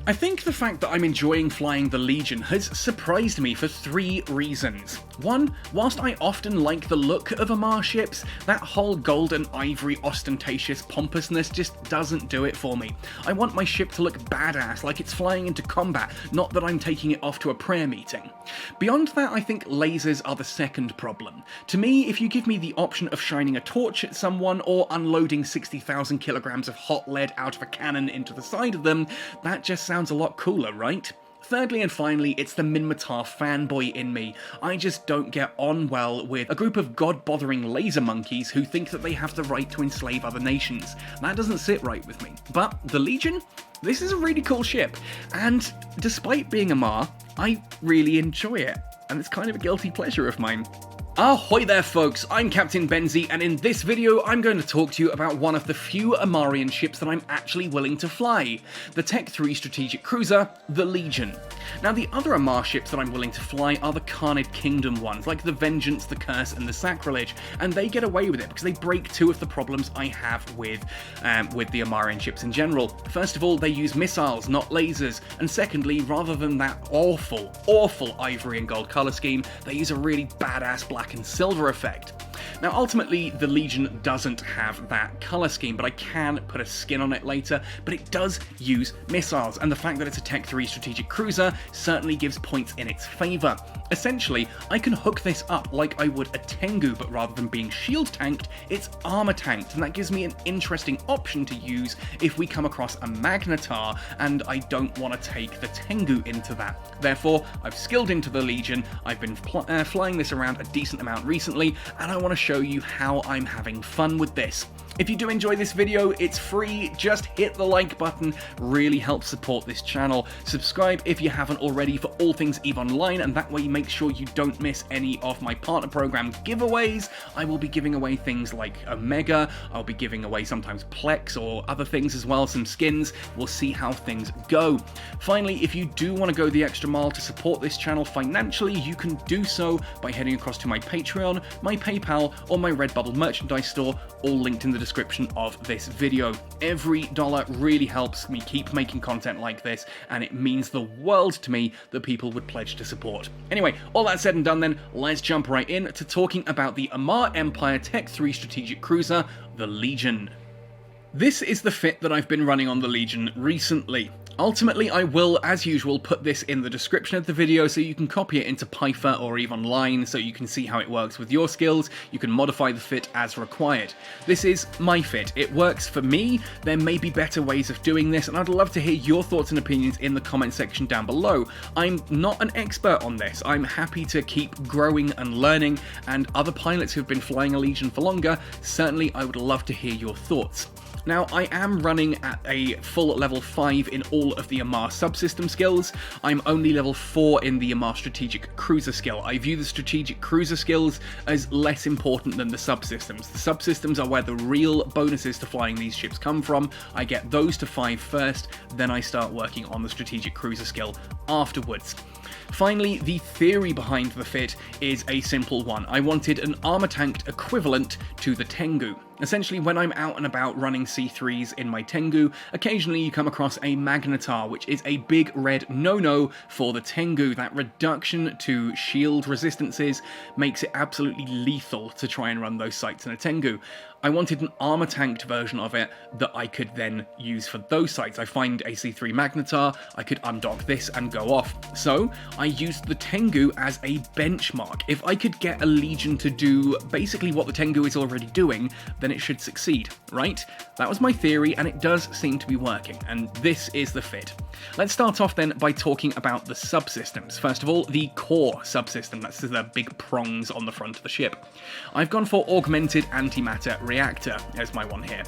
I think the fact that I'm enjoying flying the Legion has surprised me for 3 reasons. One, whilst I often like the look of Amarr ships, that whole gold and ivory ostentatious pompousness just doesn't do it for me. I want my ship to look badass, like it's flying into combat, not that I'm taking it off to a prayer meeting. Beyond that, I think lasers are the second problem. To me, if you give me the option of shining a torch at someone or unloading 60,000 kilograms of hot lead out of a cannon into the side of them, that just sounds a lot cooler, right? Thirdly and finally, it's the Minmatar fanboy in me. I just don't get on well with a group of god-bothering laser monkeys who think that they have the right to enslave other nations. That doesn't sit right with me. But the Legion? This is a really cool ship, and despite being Amarr, I really enjoy it, and it's kind of a guilty pleasure of mine. Ahoy there folks, I'm Captain Benzie, and in this video I'm going to talk to you about one of the few Amarrian ships that I'm actually willing to fly, the Tech 3 strategic cruiser, the Legion. Now the other Amarr ships that I'm willing to fly are the Carnid Kingdom ones, like the Vengeance, the Curse and the Sacrilege, and they get away with it because they break 2 of the problems I have with the Amarrian ships in general. First of all, they use missiles, not lasers, and secondly, rather than that awful ivory and gold colour scheme, they use a really badass black and silver effect. Now ultimately the Legion doesn't have that colour scheme, but I can put a skin on it later, but it does use missiles, and the fact that it's a Tech 3 strategic cruiser certainly gives points in its favour. Essentially, I can hook this up like I would a Tengu, but rather than being shield tanked, it's armour tanked, and that gives me an interesting option to use if we come across a Magnetar, and I don't want to take the Tengu into that. Therefore, I've skilled into the Legion, I've been flying this around a decent amount recently, and I want to show you how I'm having fun with this. If you do enjoy this video, it's free, just hit the like button, really helps support this channel. Subscribe if you haven't already for all things EVE Online, and that way you make sure you don't miss any of my partner program giveaways. I will be giving away things like Omega, I'll be giving away sometimes Plex or other things as well, some skins. We'll see how things go. Finally, if you do want to go the extra mile to support this channel financially, you can do so by heading across to my Patreon, my PayPal, or my Redbubble merchandise store, all linked in the description of this video. Every dollar really helps me keep making content like this, and it means the world to me that people would pledge to support. Anyway, all that said and done then, let's jump right in to talking about the Amarr Empire Tech 3 strategic cruiser, the Legion. This is the fit that I've been running on the Legion recently. Ultimately, I will, as usual, put this in the description of the video so you can copy it into Python or EVE Online so you can see how it works with your skills. You can modify the fit as required. This is my fit. It works for me. There may be better ways of doing this, and I'd love to hear your thoughts and opinions in the comment section down below. I'm not an expert on this. I'm happy to keep growing and learning, and other pilots who've been flying a Legion for longer, certainly I would love to hear your thoughts. Now, I am running at a full level 5 in all of the Amarr subsystem skills. I'm only level 4 in the Amarr strategic cruiser skill. I view the strategic cruiser skills as less important than the subsystems. The subsystems are where the real bonuses to flying these ships come from. I get those to 5 first, then I start working on the strategic cruiser skill afterwards. Finally, the theory behind the fit is a simple one. I wanted an armor-tanked equivalent to the Tengu. Essentially, when I'm out and about running C3s in my Tengu, occasionally you come across a Magnetar, which is a big red no-no for the Tengu. That reduction to shield resistances makes it absolutely lethal to try and run those sights in a Tengu. I wanted an armor-tanked version of it that I could then use for those sights. I find a C3 Magnetar, I could undock this and go off. So, I used the Tengu as a benchmark. If I could get a Legion to do basically what the Tengu is already doing, then it should succeed, right? That was my theory, and it does seem to be working, and this is the fit. Let's start off then by talking about the subsystems. First of all, the core subsystem, that's the big prongs on the front of the ship. I've gone for Augmented Antimatter Reactor as my one here.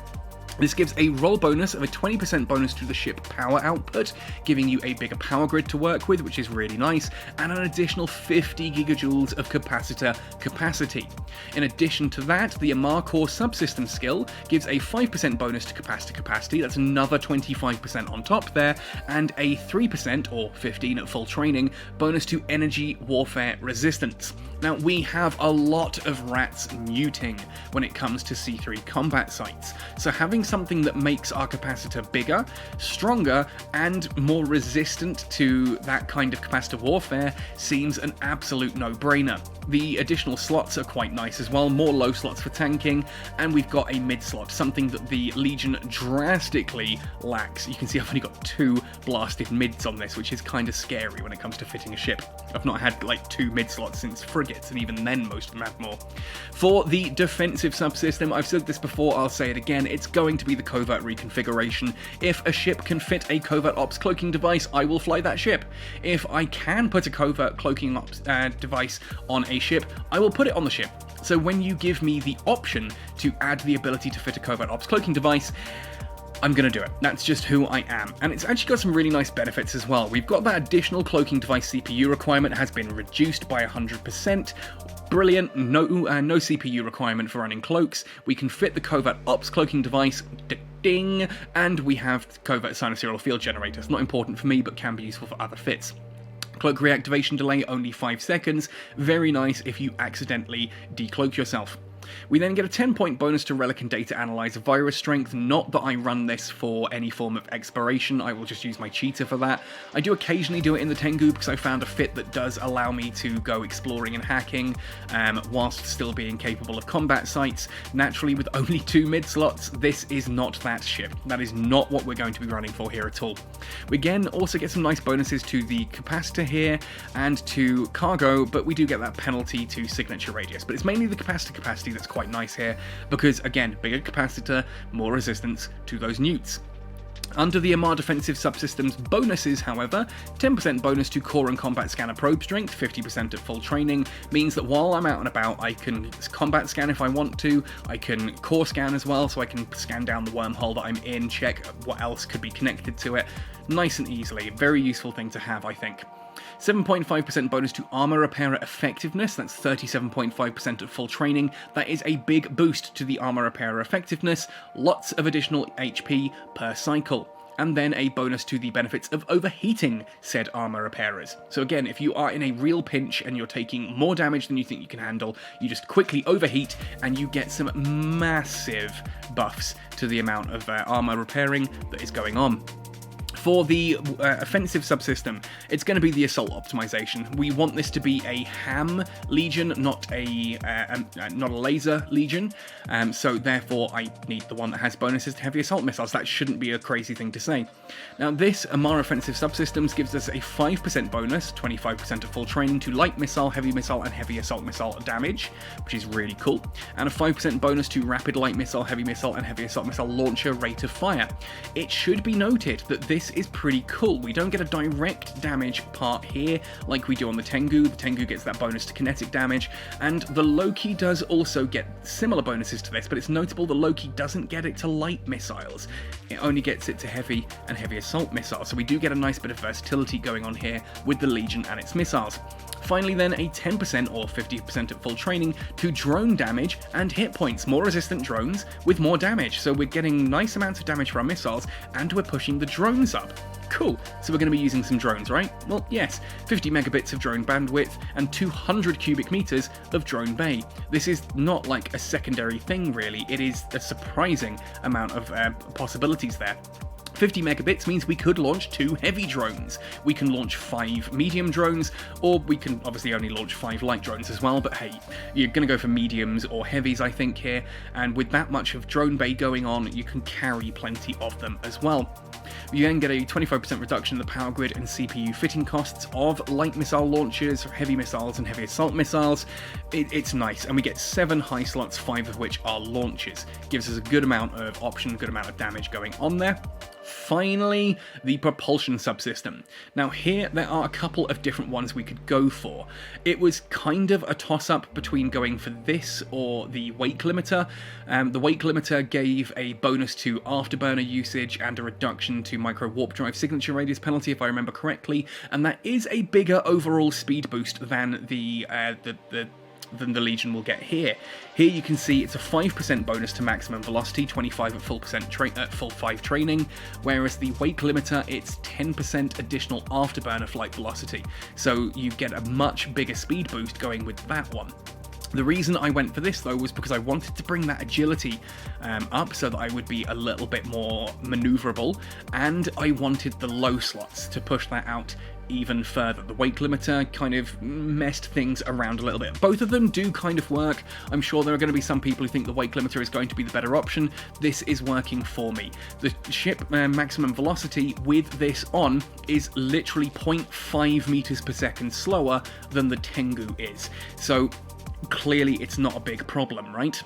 This gives a roll bonus of a 20% bonus to the ship power output, giving you a bigger power grid to work with, which is really nice, and an additional 50 gigajoules of capacitor capacity. In addition to that, the Amarr core subsystem skill gives a 5% bonus to capacitor capacity, that's another 25% on top there, and a 3% or 15 at full training bonus to energy warfare resistance. Now, we have a lot of rats muting when it comes to C3 combat sites, so having something that makes our capacitor bigger, stronger, and more resistant to that kind of capacitor warfare seems an absolute no-brainer. The additional slots are quite nice as well, more low slots for tanking, and we've got a mid slot, something that the Legion drastically lacks. You can see I've only got 2 blasted mids on this, which is kind of scary when it comes to fitting a ship. I've not had like 2 mid slots since frigates, and even then most of them have more. For the defensive subsystem, I've said this before, I'll say it again, it's going to be the Covert reconfiguration. If a ship can fit a Covert Ops cloaking device, I will fly that ship. If I can put a Covert cloaking ops device on a ship, I will put it on the ship. So when you give me the option to add the ability to fit a Covert Ops cloaking device, I'm going to do it. That's just who I am. And it's actually got some really nice benefits as well. We've got that additional cloaking device CPU requirement has been reduced by 100%. Brilliant, no CPU requirement for running cloaks. We can fit the Covert Ops cloaking device, ding, and we have Covert Sinusoidal Field Generator. It's not important for me, but can be useful for other fits. Cloak reactivation delay, only 5 seconds. Very nice if you accidentally decloak yourself. We then get a 10-point bonus to Relic and Data Analyzer Virus Strength. Not that I run this for any form of exploration, I will just use my cheater for that. I do occasionally do it in the Tengu because I found a fit that does allow me to go exploring and hacking whilst still being capable of combat sites. Naturally, with only 2 mid slots, this is not that ship. That is not what we're going to be running for here at all. We again also get some nice bonuses to the capacitor here and to cargo, but we do get that penalty to signature radius. But it's mainly the capacitor capacity that's quite nice here, because again, bigger capacitor, more resistance to those newts. Under the Amarr defensive subsystems bonuses, however, 10% bonus to core and combat scanner probe strength, 50% at full training, means that while I'm out and about, I can combat scan if I want to, I can core scan as well, so I can scan down the wormhole that I'm in, check what else could be connected to it, nice and easily. Very useful thing to have, I think. 7.5% bonus to armor repairer effectiveness, that's 37.5% at full training. That is a big boost to the armor repairer effectiveness, lots of additional HP per cycle. And then a bonus to the benefits of overheating said armor repairers. So again, if you are in a real pinch and you're taking more damage than you think you can handle, you just quickly overheat and you get some massive buffs to the amount of armor repairing that is going on. For the offensive subsystem, it's going to be the assault optimization. We want this to be a ham legion, not a laser legion. So therefore, I need the one that has bonuses to heavy assault missiles. That shouldn't be a crazy thing to say. Now, this Amarr offensive subsystems gives us a 5% bonus, 25% of full training to light missile, heavy missile, and heavy assault missile damage, which is really cool. And a 5% bonus to rapid light missile, heavy missile, and heavy assault missile launcher rate of fire. It should be noted that this is pretty cool. We don't get a direct damage part here like we do on the Tengu. The Tengu gets that bonus to kinetic damage, and the Loki does also get similar bonuses to this, but it's notable the Loki doesn't get it to light missiles. It only gets it to heavy and heavy assault missiles, so we do get a nice bit of versatility going on here with the Legion and its missiles. Finally then, a 10% or 50% at full training to drone damage and hit points. More resistant drones with more damage, so we're getting nice amounts of damage for our missiles, and we're pushing the drones up. Cool, so we're going to be using some drones, right? Well, yes, 50 megabits of drone bandwidth and 200 cubic meters of drone bay. This is not like a secondary thing, really. It is a surprising amount of possibilities there. 50 megabits means we could launch 2 heavy drones. We can launch 5 medium drones, or we can obviously only launch 5 light drones as well, but hey, you're going to go for mediums or heavies, I think, here, and with that much of drone bay going on, you can carry plenty of them as well. You then get a 25% reduction in the power grid and CPU fitting costs of light missile launchers, heavy missiles, and heavy assault missiles. It's nice, and we get 7 high slots, 5 of which are launches. Gives us a good amount of option, a good amount of damage going on there. Finally, the propulsion subsystem. Now here, there are a couple of different ones we could go for. It was kind of a toss-up between going for this or the wake limiter. The wake limiter gave a bonus to afterburner usage and a reduction to micro warp drive signature radius penalty, if I remember correctly, and that is a bigger overall speed boost than the Legion will get here. Here you can see it's a 5% bonus to maximum velocity, 25 at full 5 training, whereas the wake limiter, it's 10% additional afterburner flight velocity. So you get a much bigger speed boost going with that one. The reason I went for this though was because I wanted to bring that agility up so that I would be a little bit more maneuverable, and I wanted the low slots to push that out even further. The weight limiter kind of messed things around a little bit. Both of them do kind of work. I'm sure there are going to be some people who think the weight limiter is going to be the better option. This is working for me. The ship maximum velocity with this on is literally 0.5 meters per second slower than the Tengu is. So clearly it's not a big problem, right?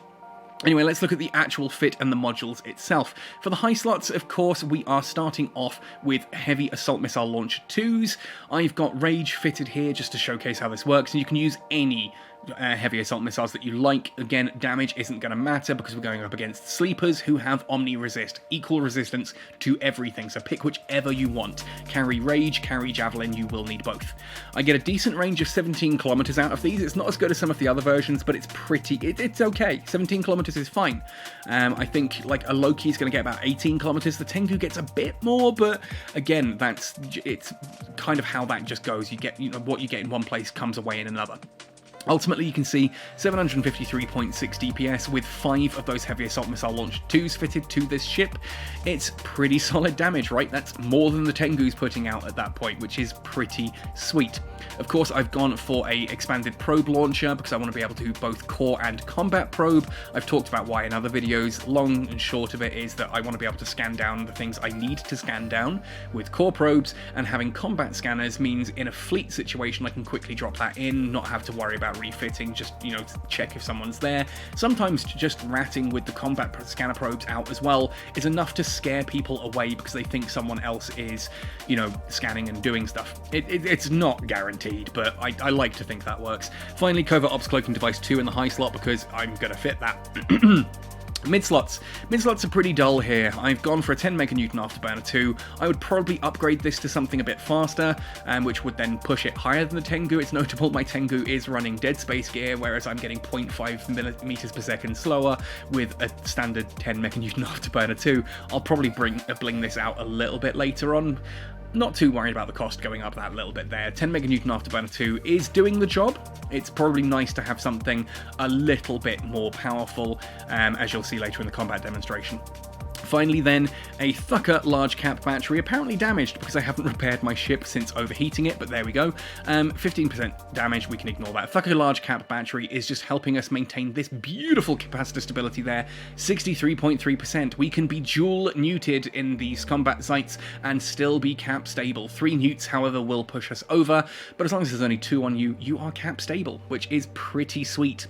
Anyway, let's look at the actual fit and the modules itself. For the high slots, of course, we are starting off with Heavy Assault Missile Launcher 2s. I've got Rage fitted here just to showcase how this works, and you can use any heavy assault missiles that you like. Again, damage isn't going to matter because we're going up against sleepers who have Omni Resist, equal resistance to everything, so pick whichever you want. Carry Rage, carry Javelin, you will need both. I get a decent range of 17 kilometers out of these. It's not as good as some of the other versions, but it's it's okay. 17 kilometers is fine. I think like a Loki is going to get about 18 kilometers. The Tengu gets a bit more, but again, it's kind of how that just goes. You get, what you get in one place comes away in another. Ultimately, you can see 753.6 DPS with 5 of those Heavy Assault Missile Launcher 2s fitted to this ship. It's pretty solid damage, right? That's more than the Tengu's putting out at that point, which is pretty sweet. Of course, I've gone for a expanded probe launcher because I want to be able to both core and combat probe. I've talked about why in other videos. Long and short of it is that I want to be able to scan down the things I need to scan down with core probes, and having combat scanners means in a fleet situation I can quickly drop that in, not have to worry about refitting, just check if someone's there. Sometimes just ratting with the combat scanner probes out as well is enough to scare people away because they think someone else is scanning and doing stuff. It's not guaranteed, but I like to think that works. Finally, Covert Ops Cloaking Device 2 in the high slot because I'm gonna fit that. Mid-slots. Mid-slots are pretty dull here. I've gone for a 10 meganewton Afterburner II. I would probably upgrade this to something a bit faster, which would then push it higher than the Tengu. It's notable my Tengu is running Dead Space gear, whereas I'm getting 0.5 meters per second slower with a standard 10 meganewton Afterburner II. I'll probably bling this out a little bit later on. Not too worried about the cost going up that little bit there. 10 meganewton Afterburner 2 is doing the job. It's probably nice to have something a little bit more powerful, as you'll see later in the combat demonstration. Finally then, a Thukker large cap battery, apparently damaged because I haven't repaired my ship since overheating it, but there we go. 15% damage, we can ignore that. Thukker large cap battery is just helping us maintain this beautiful capacitor stability there, 63.3%. We can be dual neuted in these combat sites and still be cap stable. 3 newts, however, will push us over, but as long as there's only 2 on you, you are cap stable, which is pretty sweet.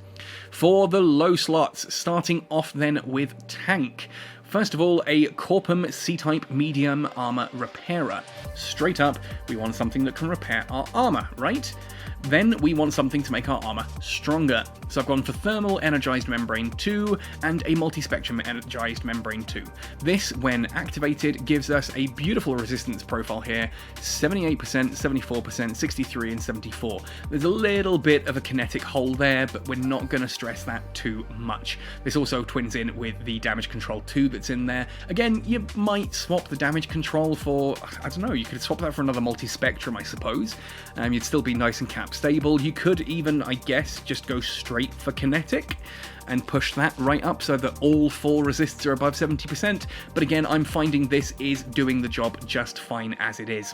For the low slots, starting off then with tank. First of all, a Corpum C-Type Medium Armor Repairer. Straight up, we want something that can repair our armor, right? Then we want something to make our armor stronger. So I've gone for Thermal Energized Membrane 2 and a Multispectrum Energized Membrane 2. This, when activated, gives us a beautiful resistance profile here, 78%, 74%, 63 and 74. There's a little bit of a kinetic hole there, but we're not going to stress that too much. This also twins in with the Damage Control 2 that's in there. Again, you might swap the Damage Control for, I don't know, you could swap that for another Multispectrum, I suppose. You'd still be nice and cap stable. You could even, I guess, just go straight for kinetic and push that right up so that all 4 resists are above 70%, but again, I'm finding this is doing the job just fine as it is.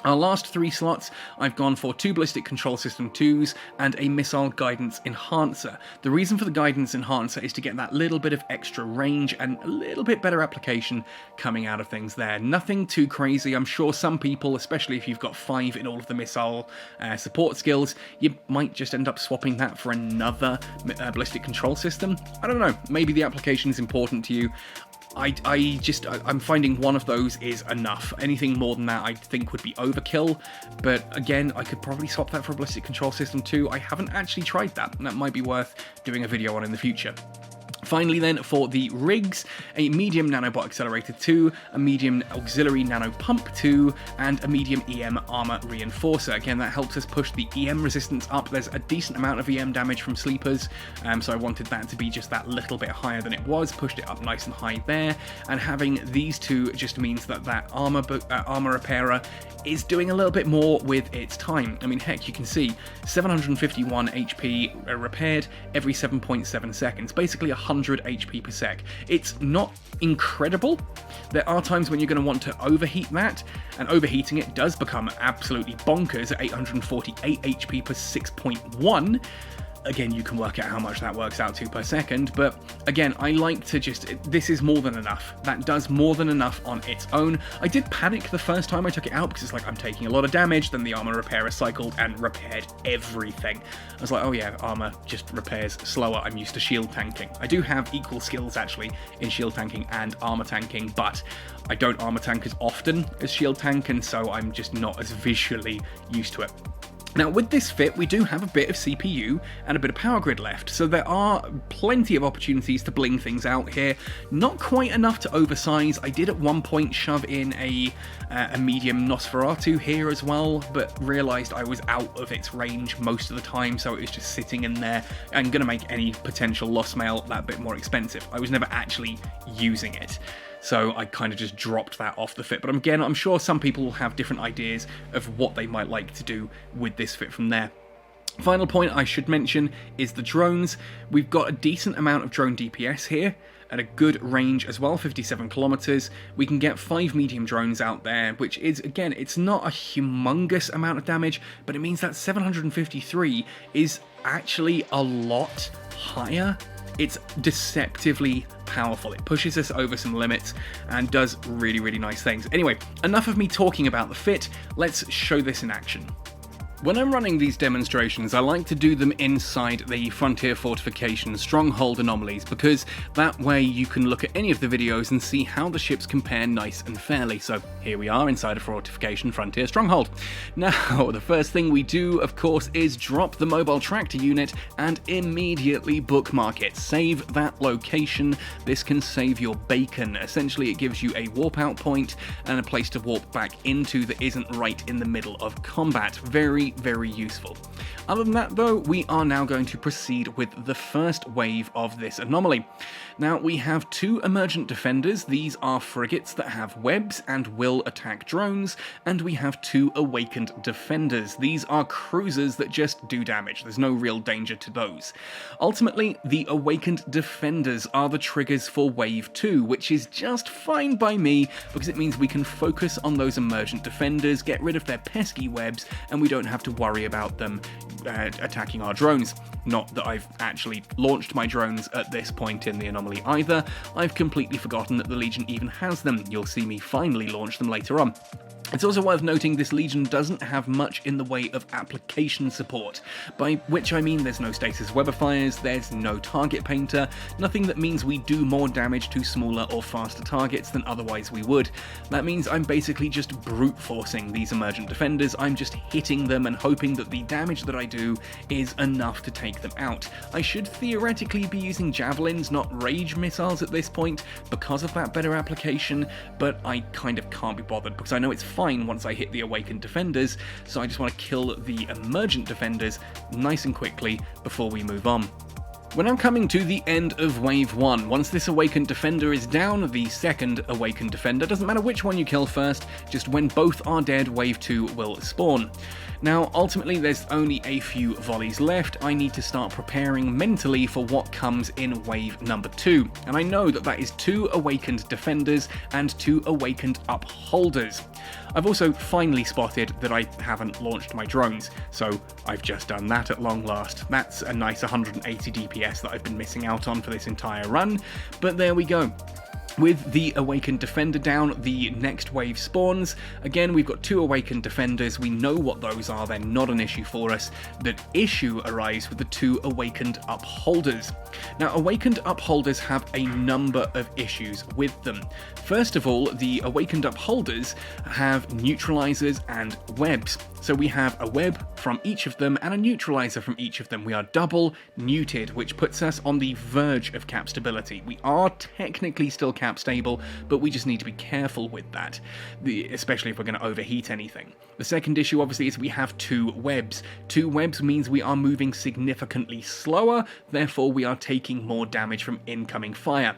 Our last 3 slots, I've gone for 2 Ballistic Control System 2s and a Missile Guidance Enhancer. The reason for the Guidance Enhancer is to get that little bit of extra range and a little bit better application coming out of things there. Nothing too crazy. I'm sure some people, especially if you've got 5 in all of the missile support skills, you might just end up swapping that for another Ballistic Control System. I don't know, maybe the application is important to you. I'm finding one of those is enough. Anything more than that I think would be overkill, but again, I could probably swap that for a Ballistic Control System too. I haven't actually tried that, and that might be worth doing a video on in the future. Finally then, for the rigs, a medium Nanobot Accelerator 2, a medium auxiliary Nano Pump 2, and a medium EM Armor Reinforcer. Again, that helps us push the EM resistance up. There's a decent amount of EM damage from sleepers, so I wanted that to be just that little bit higher than it was, pushed it up nice and high there, and having these two just means that that armor repairer is doing a little bit more with its time. I mean, heck, you can see 751 HP repaired every 7.7 seconds, basically 100 HP per sec. It's not incredible. There are times when you're going to want to overheat that, and overheating it does become absolutely bonkers at 848 HP per 6.1. Again, you can work out how much that works out to per second, but again, I like to this is more than enough. That does more than enough on its own. I did panic the first time I took it out because it's like I'm taking a lot of damage, then the armor repairer cycled and repaired everything. I was like, oh yeah, armor just repairs slower. I'm used to shield tanking. I do have equal skills actually in shield tanking and armor tanking, but I don't armor tank as often as shield tank, and so I'm just not as visually used to it. Now, with this fit, we do have a bit of CPU and a bit of power grid left, so there are plenty of opportunities to bling things out here. Not quite enough to oversize. I did at one point shove in a medium Nosferatu here as well, but realized I was out of its range most of the time, so it was just sitting in there and going to make any potential lost mail that bit more expensive. I was never actually using it, so I kind of just dropped that off the fit. But again, I'm sure some people will have different ideas of what they might like to do with this fit from there. Final point I should mention is the drones. We've got a decent amount of drone DPS here, at a good range as well, 57 kilometers. We can get 5 medium drones out there, which is, again, it's not a humongous amount of damage, but it means that 753 is actually a lot higher. It's deceptively powerful. It pushes us over some limits and does really, really nice things. Anyway, enough of me talking about the fit. Let's show this in action. When I'm running these demonstrations, I like to do them inside the Frontier Fortification Stronghold anomalies, because that way you can look at any of the videos and see how the ships compare nice and fairly. So here we are inside a Fortification Frontier Stronghold. Now, the first thing we do, of course, is drop the mobile tractor unit and immediately bookmark it. Save that location. This can save your bacon. Essentially, it gives you a warp out point and a place to warp back into that isn't right in the middle of combat. Very, very useful. Other than that though, we are now going to proceed with the first wave of this anomaly. Now, we have 2 emergent defenders. These are frigates that have webs and will attack drones, and we have 2 awakened defenders. These are cruisers that just do damage. There's no real danger to those. Ultimately, the awakened defenders are the triggers for wave 2, which is just fine by me, because it means we can focus on those emergent defenders, get rid of their pesky webs, and we don't have to worry about them attacking our drones. Not that I've actually launched my drones at this point in the anomaly either. I've completely forgotten that the Legion even has them. You'll see me finally launch them later on. It's also worth noting this Legion doesn't have much in the way of application support, by which I mean there's no stasis webifiers, there's no target painter, nothing that means we do more damage to smaller or faster targets than otherwise we would. That means I'm basically just brute forcing these emergent defenders. I'm just hitting them and hoping that the damage that I do is enough to take them out. I should theoretically be using javelins, not rage missiles at this point, because of that better application, but I kind of can't be bothered because I know it's fine once I hit the awakened defenders, so I just want to kill the emergent defenders nice and quickly before we move on. We're now coming to the end of Wave 1. Once this awakened defender is down, the second awakened defender, doesn't matter which one you kill first, just when both are dead, Wave 2 will spawn. Now, ultimately, there's only a few volleys left. I need to start preparing mentally for what comes in wave number 2. And I know that that is 2 awakened defenders and 2 awakened upholders. I've also finally spotted that I haven't launched my drones, so I've just done that at long last. That's a nice 180 DPS that I've been missing out on for this entire run, but there we go. With the Awakened Defender down, the next wave spawns. Again, we've got 2 Awakened Defenders. We know what those are. They're not an issue for us. The issue arrives with the 2 Awakened Upholders. Now, Awakened Upholders have a number of issues with them. First of all, the Awakened Upholders have neutralizers and webs. So we have a web from each of them and a neutralizer from each of them. We are double neuted, which puts us on the verge of cap stability. We are technically still cap stable, but we just need to be careful with that, especially if we're going to overheat anything. The second issue, obviously, is we have 2 webs. 2 webs means we are moving significantly slower, therefore we are taking more damage from incoming fire.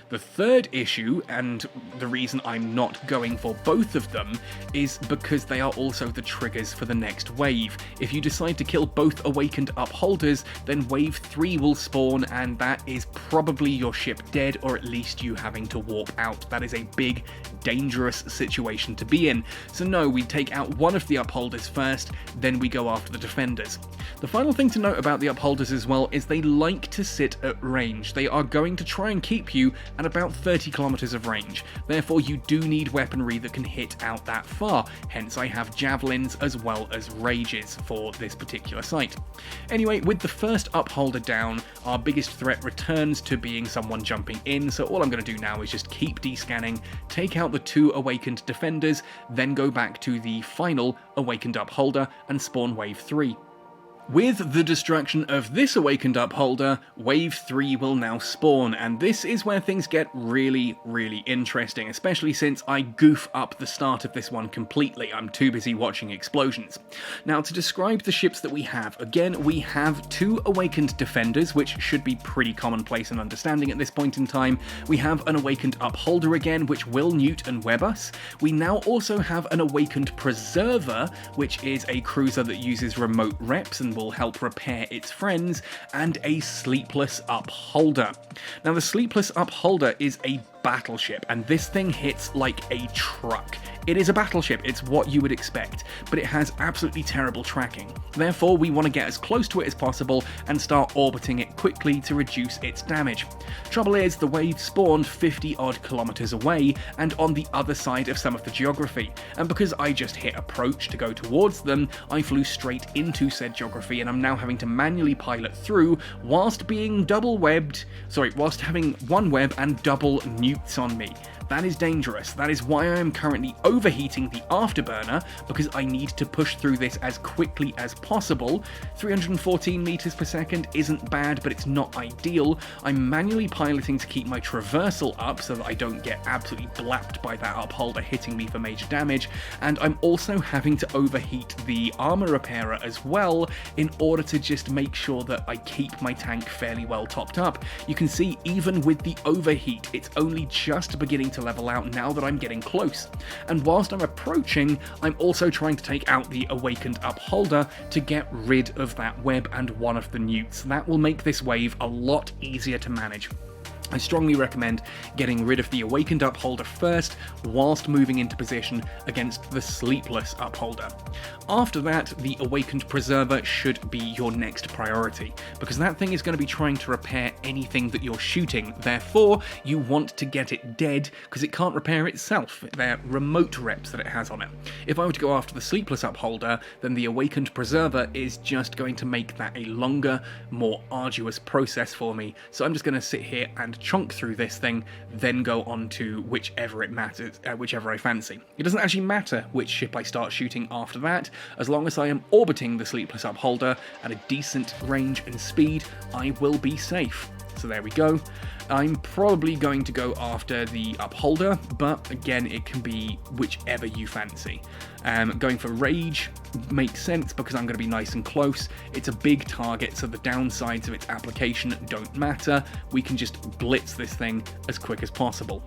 The third issue, and the reason I'm not going for both of them, is because they are also the triggers for the next wave. If you decide to kill both Awakened Upholders, then wave 3 will spawn, and that is probably your ship dead, or at least you having to warp out. That is a big, dangerous situation to be in. So no, we take out one of the Upholders first, then we go after the Defenders. The final thing to note about the Upholders as well is they like to sit at range. They are going to try and keep you at about 30 kilometers of range. Therefore, you do need weaponry that can hit out that far. Hence, I have javelins as well as rages for this particular site. Anyway, with the first Upholder down, our biggest threat returns to being someone jumping in. So all I'm going to do now is just keep descanning, take out the 2 Awakened Defenders, then go back to the final Awakened Upholder and spawn wave 3. With the destruction of this Awakened Upholder, Wave 3 will now spawn, and this is where things get really, really interesting, especially since I goof up the start of this one completely. I'm too busy watching explosions. Now, to describe the ships that we have, again, we have 2 Awakened Defenders, which should be pretty commonplace and understanding at this point in time. We have an Awakened Upholder again, which will neut and web us. We now also have an Awakened Preserver, which is a cruiser that uses remote reps and will help repair its friends, and a Sleepless Upholder. Now, the Sleepless Upholder is a battleship, and this thing hits like a truck. It is a battleship, it's what you would expect, but it has absolutely terrible tracking. Therefore, we want to get as close to it as possible and start orbiting it quickly to reduce its damage. Trouble is, the wave spawned 50 odd kilometers away and on the other side of some of the geography, and because I just hit approach to go towards them, I flew straight into said geography, and I'm now having to manually pilot through whilst being whilst having one web and double nukes on me. That is dangerous. That is why I am currently overheating the Afterburner, because I need to push through this as quickly as possible. 314 meters per second isn't bad, but it's not ideal. I'm manually piloting to keep my traversal up so that I don't get absolutely blapped by that Upholder hitting me for major damage, and I'm also having to overheat the armor repairer as well in order to just make sure that I keep my tank fairly well topped up. You can see, even with the overheat, it's only just beginning to level out now that I'm getting close. And whilst I'm approaching, I'm also trying to take out the Awakened Upholder to get rid of that web and one of the newts. That will make this wave a lot easier to manage. I strongly recommend getting rid of the Awakened Upholder first, whilst moving into position against the Sleepless Upholder. After that, the Awakened Preserver should be your next priority, because that thing is going to be trying to repair anything that you're shooting. Therefore, you want to get it dead, because it can't repair itself. They're remote reps that it has on it. If I were to go after the Sleepless Upholder, then the Awakened Preserver is just going to make that a longer, more arduous process for me. So I'm just going to sit here and chunk through this thing, then go on to whichever I fancy. It doesn't actually matter which ship I start shooting after that, as long as I am orbiting the Sleepless Upholder at a decent range and speed, I will be safe. So there we go. I'm probably going to go after the Upholder, but again, it can be whichever you fancy. Going for Rage makes sense because I'm going to be nice and close. It's a big target, so the downsides of its application don't matter. We can just blitz this thing as quick as possible.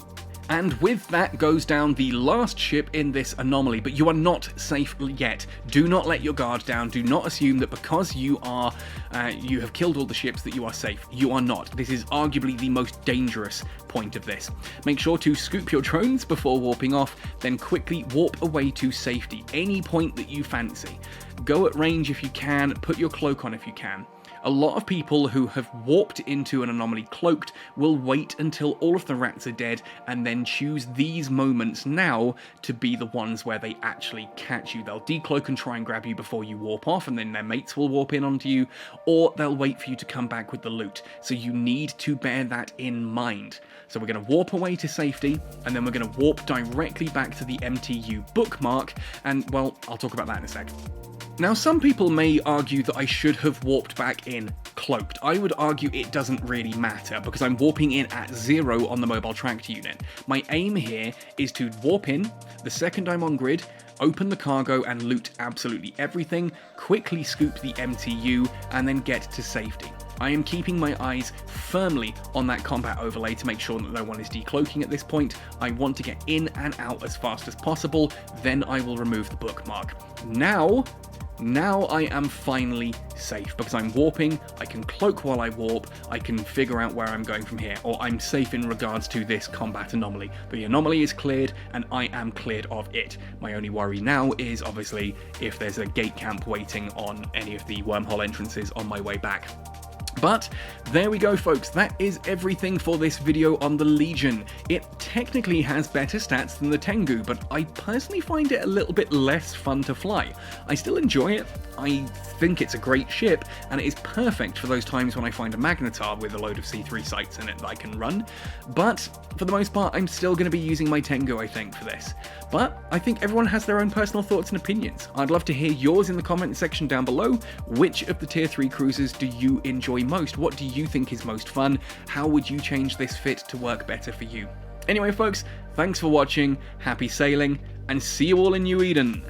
And with that goes down the last ship in this anomaly, but you are not safe yet. Do not let your guard down. Do not assume that because you have killed all the ships that you are safe. You are not. This is arguably the most dangerous point of this. Make sure to scoop your drones before warping off, then quickly warp away to safety, any point that you fancy. Go at range if you can, put your cloak on if you can. A lot of people who have warped into an anomaly cloaked will wait until all of the rats are dead and then choose these moments now to be the ones where they actually catch you. They'll decloak and try and grab you before you warp off, and then their mates will warp in onto you, or they'll wait for you to come back with the loot. So you need to bear that in mind. So we're going to warp away to safety, and then we're going to warp directly back to the MTU bookmark, and well, I'll talk about that in a sec. Now, some people may argue that I should have warped back in cloaked. I would argue it doesn't really matter, because I'm warping in at 0 on the mobile tractor unit. My aim here is to warp in, the second I'm on grid, open the cargo and loot absolutely everything, quickly scoop the MTU, and then get to safety. I am keeping my eyes firmly on that combat overlay to make sure that no one is decloaking at this point. I want to get in and out as fast as possible, then I will remove the bookmark. Now I am finally safe, because I'm warping, I can cloak while I warp, I can figure out where I'm going from here, or I'm safe in regards to this combat anomaly. The anomaly is cleared, and I am cleared of it. My only worry now is, obviously, if there's a gate camp waiting on any of the wormhole entrances on my way back. But there we go, folks. That is everything for this video on the Legion. It technically has better stats than the Tengu, but I personally find it a little bit less fun to fly. I still enjoy it. I think it's a great ship, and it is perfect for those times when I find a Magnetar with a load of C3 sites in it that I can run. But for the most part, I'm still going to be using my Tengu, I think, for this. But I think everyone has their own personal thoughts and opinions. I'd love to hear yours in the comment section down below. Which of the tier 3 cruisers do you enjoy most? What do you think is most fun? How would you change this fit to work better for you? Anyway, folks, thanks for watching, happy sailing, and see you all in New Eden!